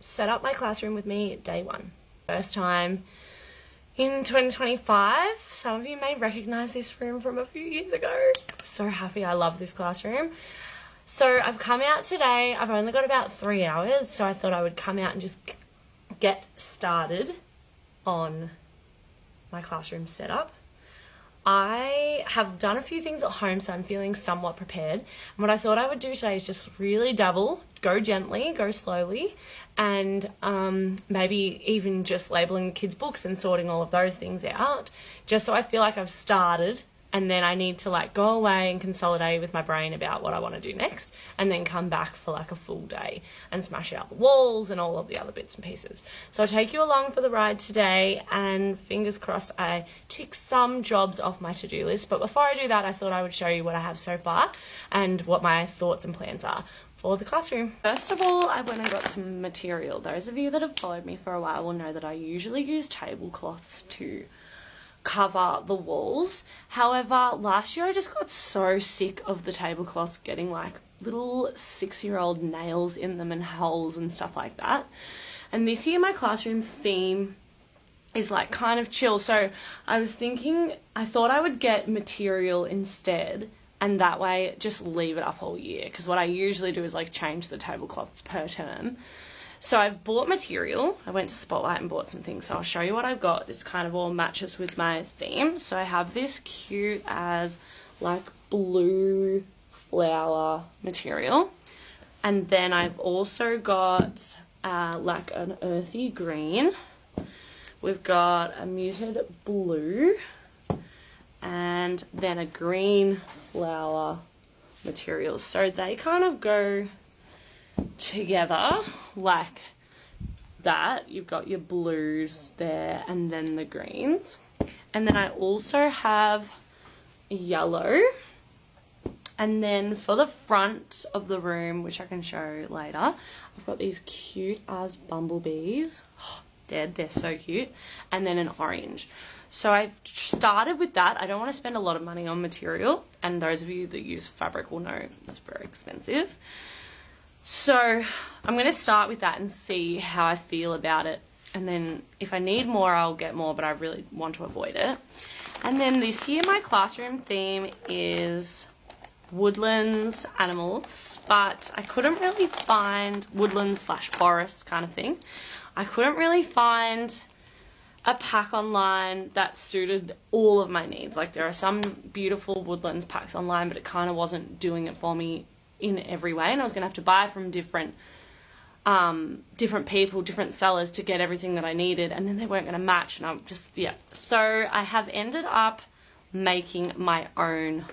set up my classroom with me day one. First time in 2025. Some of you may recognize this room from a few years ago. So happy, I love this classroom. So I've come out today. I've only got about 3 hours, so I thought I would come out and just get started on my classroom setup. I have done a few things at home, so I'm feeling somewhat prepared. And what I thought I would do today is just really dabble, go gently, go slowly, and maybe even just labeling kids' books and sorting all of those things out, just so I feel like I've started, and then I need to like go away and consolidate with my brain about what I want to do next, and then come back for like a full day and smash out the walls and all of the other bits and pieces. So I'll take you along for the ride today, and fingers crossed I tick some jobs off my to-do list. But before I do that, I thought I would show you what I have so far and what my thoughts and plans are for the classroom. First of all, I went and got some material. Those of you that have followed me for a while will know that I usually use tablecloths to cover the walls. However, last year I just got so sick of the tablecloths getting like little 6-year-old nails in them and holes and stuff like that. And this year my classroom theme is like kind of chill. So I was thinking, I thought I would get material instead, and that way just leave it up all year, because what I usually do is like change the tablecloths per term. So I've bought material. I went to Spotlight and bought some things, so I'll show you what I've got. This kind of all matches with my theme. So I have this cute as like blue flower material, and then I've also got like an earthy green. We've got a muted blue, and then a green flower material. So they kind of go together like that. You've got your blues there and then the greens, and then I also have yellow. And then for the front of the room, which I can show later, I've got these cute as bumblebees. Oh, dead, they're so cute. And then an orange. So I've started with that. I don't want to spend a lot of money on material, and those of you that use fabric will know it's very expensive. So I'm going to start with that and see how I feel about it, and then if I need more I'll get more, but I really want to avoid it. And then this year my classroom theme is woodlands, animals, but I couldn't really find woodlands / forest kind of thing. I couldn't really find a pack online that suited all of my needs. Like, there are some beautiful woodlands packs online, but it kind of wasn't doing it for me in every way, and I was gonna have to buy from different people, different sellers to get everything that I needed, and then they weren't gonna match, and I'm just, yeah. So I have ended up making my own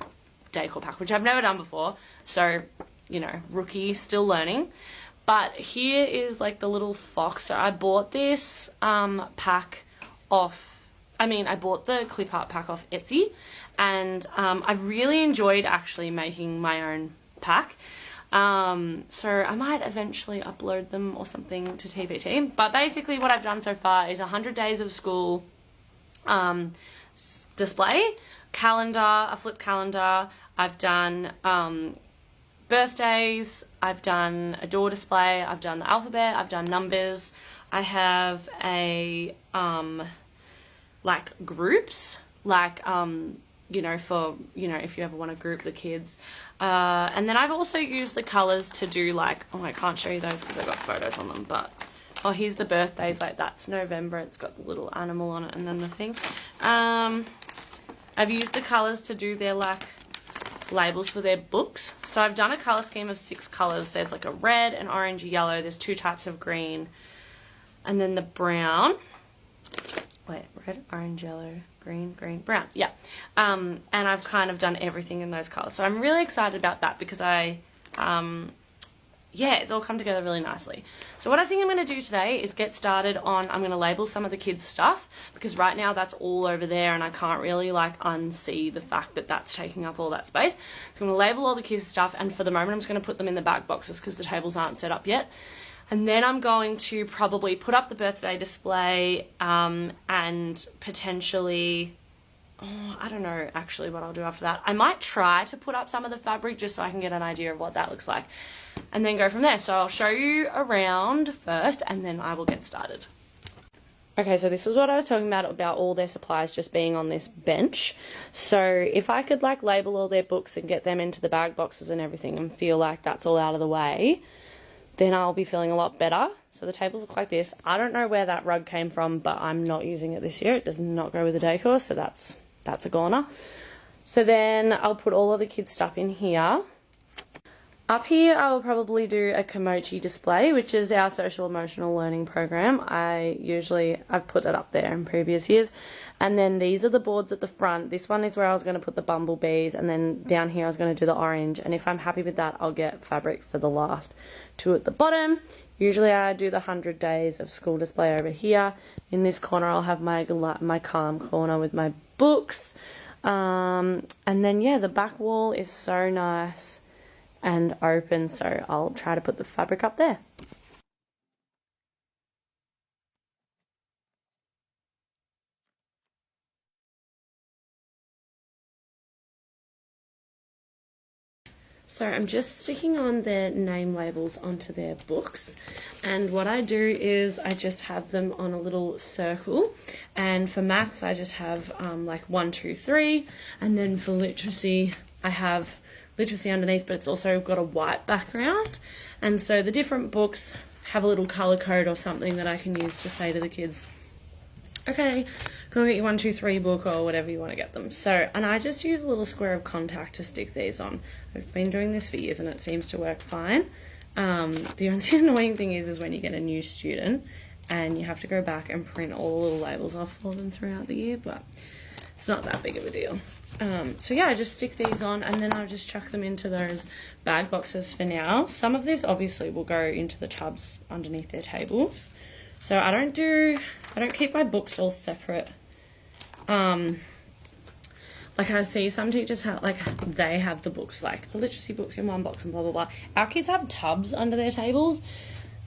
decor pack, which I've never done before, so, you know, rookie, still learning. But here is like the little fox. So I bought this pack off, I bought the clip art pack off Etsy, and I've really enjoyed actually making my own pack. So I might eventually upload them or something to TPT, but basically what I've done so far is 100 days of school display, calendar, a flip calendar. I've done birthdays, I've done a door display, I've done the alphabet, I've done numbers. I have a like groups, like you know, for, you know, if you ever want to group the kids. And then I've also used the colours to do like, oh, I can't show you those because I've got photos on them, but, oh, here's the birthdays, like that's November, it's got the little animal on it, and then the thing. I've used the colours to do their like labels for their books. So I've done a colour scheme of 6 colours. There's like a red, an orange, a yellow, there's 2 types of green, and then the brown. Wait, red, orange, yellow, green, brown, yeah. And I've kind of done everything in those colours. So I'm really excited about that because yeah, it's all come together really nicely. So what I think I'm going to do today is get started on, I'm going to label some of the kids' stuff, because right now that's all over there and I can't really like unsee the fact that that's taking up all that space. So I'm going to label all the kids' stuff, and for the moment I'm just going to put them in the back boxes because the tables aren't set up yet. And then I'm going to probably put up the birthday display and potentially I don't know actually what I'll do after that. I might try to put up some of the fabric just so I can get an idea of what that looks like and then go from there. So I'll show you around first and then I will get started. Okay, so this is what I was talking about all their supplies just being on this bench. So if I could like label all their books and get them into the bag boxes and everything and feel like that's all out of the way, then I'll be feeling a lot better. So the tables look like this. I don't know where that rug came from, but I'm not using it this year. It does not go with the decor, so that's a goner. So then I'll put all of the kids' stuff in here. Up here, I'll probably do a Kimochi display, which is our social emotional learning program. I've put it up there in previous years. And then these are the boards at the front. This one is where I was going to put the bumblebees, and then down here I was going to do the orange. And if I'm happy with that, I'll get fabric for the last two at the bottom. Usually I do the 100 days of school display over here. In this corner, I'll have my calm corner with my books. And then, yeah, the back wall is so nice and open, so I'll try to put the fabric up there. So I'm just sticking on their name labels onto their books, and what I do is I just have them on a little circle, and for maths I just have like 1, 2, 3, and then for literacy I have literacy underneath, but it's also got a white background, and so the different books have a little colour code or something that I can use to say to the kids, okay, go get your 1, 2, 3 book or whatever you want to get them. So, and I just use a little square of contact to stick these on. I've been doing this for years and it seems to work fine. The only annoying thing is when you get a new student and you have to go back and print all the little labels off for them throughout the year, but it's not that big of a deal. So yeah, I just stick these on and then I'll just chuck them into those bag boxes for now. Some of these obviously will go into the tubs underneath their tables. So I don't keep my books all separate. Like I see some teachers have, like they have the books, like the literacy books in one box and blah, blah, blah. Our kids have tubs under their tables,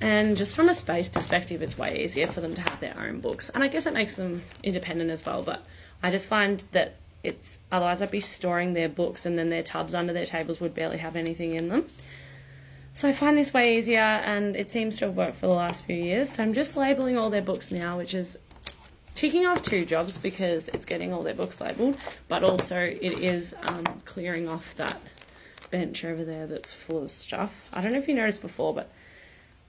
and just from a space perspective, it's way easier for them to have their own books. And I guess it makes them independent as well, but I just find that otherwise I'd be storing their books and then their tubs under their tables would barely have anything in them. So I find this way easier, and it seems to have worked for the last few years. So I'm just labeling all their books now, which is ticking off 2 jobs because it's getting all their books labelled, but also it is clearing off that bench over there that's full of stuff. I don't know if you noticed before, but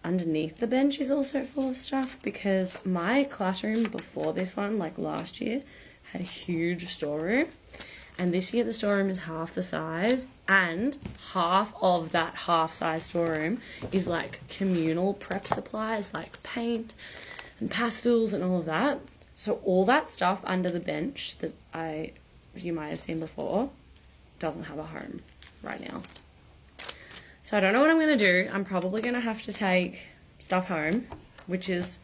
underneath the bench is also full of stuff because my classroom before this one, like last year, had a huge storeroom. And this year the storeroom is half the size, and half of that half-size storeroom is like communal prep supplies like paint and pastels and all of that. So all that stuff under the bench that you might have seen before doesn't have a home right now. So I don't know what I'm going to do. I'm probably going to have to take stuff home, which is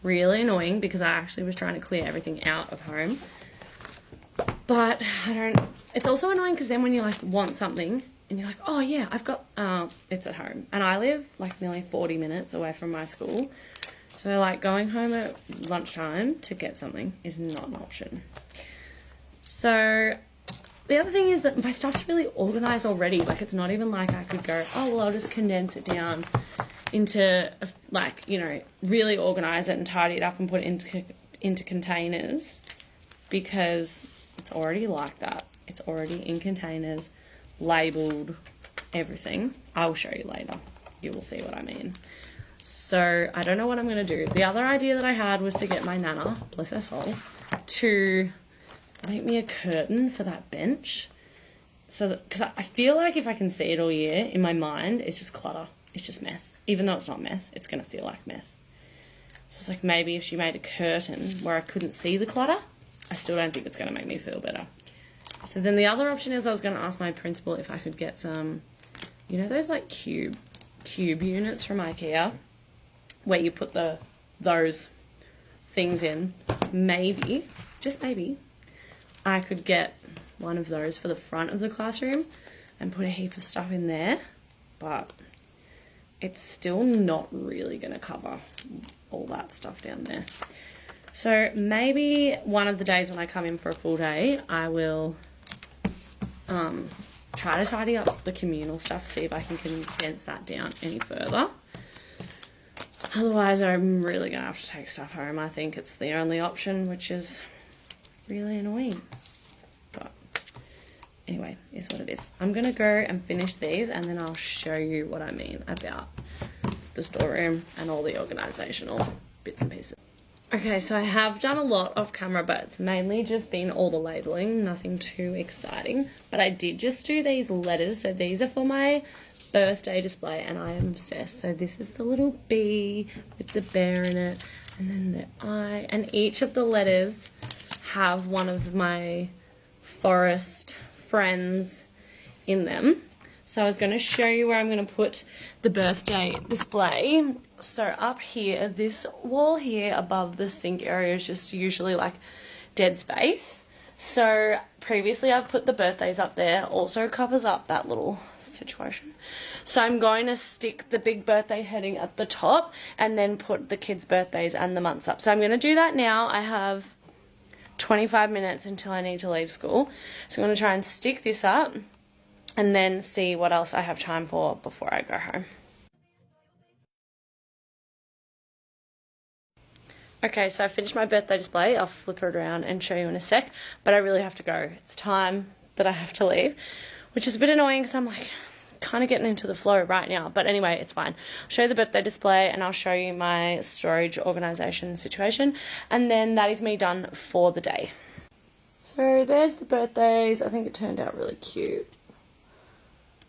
really annoying because I actually was trying to clear everything out of home. But it's also annoying because then when you like want something and you're like, oh yeah, I've got, it's at home. And I live like nearly 40 minutes away from my school. So like going home at lunchtime to get something is not an option. So the other thing is that my stuff's really organized already. Like it's not even like I could go, oh, well, I'll just condense it down into like, you know, really organize it and tidy it up and put it into containers, because it's already like that. It's already in containers, labeled, everything. I'll show you later. You will see what I mean. So I don't know what I'm going to do. The other idea that I had was to get my nana, bless her soul, to make me a curtain for that bench. So that, because I feel like if I can see it all year, in my mind, it's just clutter. It's just mess. Even though it's not mess, it's going to feel like mess. So it's like maybe if she made a curtain where I couldn't see the clutter, I still don't think it's going to make me feel better. So then the other option is I was going to ask my principal if I could get some, you know, those like cube units from IKEA where you put those things in. Maybe, just maybe, I could get one of those for the front of the classroom and put a heap of stuff in there, but it's still not really going to cover all that stuff down there. So maybe one of the days when I come in for a full day, I will try to tidy up the communal stuff, see if I can condense that down any further. Otherwise, I'm really going to have to take stuff home. I think it's the only option, which is really annoying. But anyway, is what it is. I'm going to go and finish these, and then I'll show you what I mean about the storeroom and all the organisational bits and pieces. Okay, so I have done a lot off camera, but it's mainly just been all the labelling, nothing too exciting. But I did just do these letters, so these are for my birthday display, and I am obsessed. So this is the little bee with the bear in it, and then the eye, and each of the letters have one of my forest friends in them. So I was going to show you where I'm going to put the birthday display. So up here, this wall here above the sink area is just usually like dead space. So previously I've put the birthdays up there, also covers up that little situation. So I'm going to stick the big birthday heading at the top and then put the kids' birthdays and the months up. So I'm going to do that now. I have 25 minutes until I need to leave school. So I'm going to try and stick this up and then see what else I have time for before I go home. Okay, so I finished my birthday display. I'll flip it around and show you in a sec, but I really have to go. It's time that I have to leave, which is a bit annoying because I'm like kind of getting into the flow right now. But anyway, it's fine. I'll show you the birthday display and I'll show you my storage organisation situation, and then that is me done for the day. So there's the birthdays. I think it turned out really cute.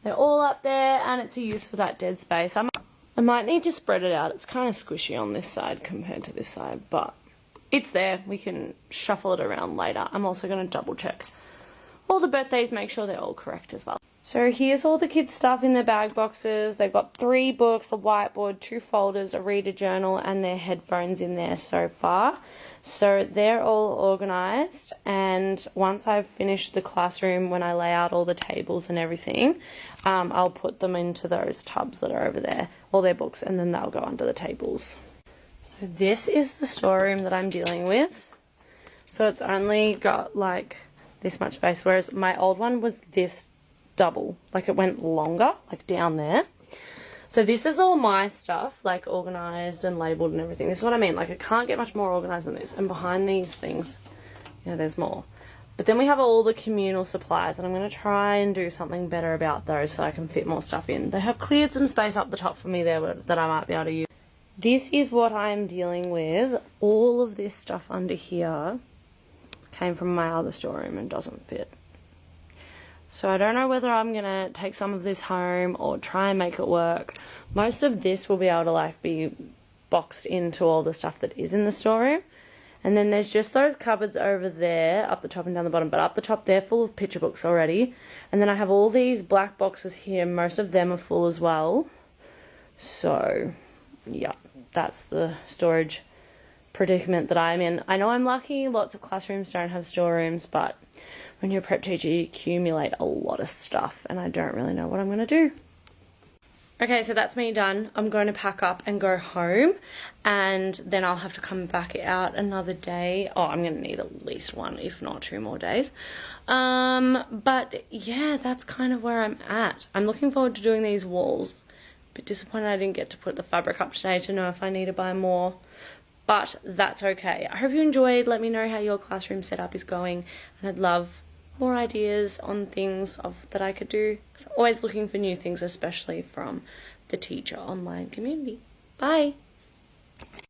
They're all up there, and it's a use for that dead space. I might need to spread it out. It's kind of squishy on this side compared to this side, but it's there. We can shuffle it around later. I'm also going to double check all the birthdays, make sure they're all correct as well. So here's all the kids' stuff in their bag boxes. They've got 3 books, a whiteboard, 2 folders, a reader journal, and their headphones in there so far. So they're all organised, and once I've finished the classroom, when I lay out all the tables and everything, I'll put them into those tubs that are over there, all their books, and then they'll go under the tables. So this is the storeroom that I'm dealing with. So it's only got like this much space, whereas my old one was this double, like it went longer, like down there. So this is all my stuff, like organised and labelled and everything. This is what I mean, like it can't get much more organised than this. And behind these things, yeah, there's more. But then we have all the communal supplies, and I'm going to try and do something better about those so I can fit more stuff in. They have cleared some space up the top for me there that I might be able to use. This is what I'm dealing with. All of this stuff under here came from my other storeroom and doesn't fit. So I don't know whether I'm going to take some of this home or try and make it work. Most of this will be able to like be boxed into all the stuff that is in the storeroom. And then there's just those cupboards over there, up the top and down the bottom. But up the top, they're full of picture books already. And then I have all these black boxes here. Most of them are full as well. So, yeah, that's the storage predicament that I'm in. I know I'm lucky. Lots of classrooms don't have storerooms, but when you're a prep teacher, you accumulate a lot of stuff, and I don't really know what I'm going to do. Okay, so that's me done. I'm going to pack up and go home, and then I'll have to come back out another day. Oh, I'm going to need at least 1, if not 2 more days. But yeah, that's kind of where I'm at. I'm looking forward to doing these walls. A bit disappointed I didn't get to put the fabric up today to know if I need to buy more. But that's okay. I hope you enjoyed. Let me know how your classroom setup is going, and I'd love more ideas on things that I could do. So always looking for new things, especially from the teacher online community. Bye.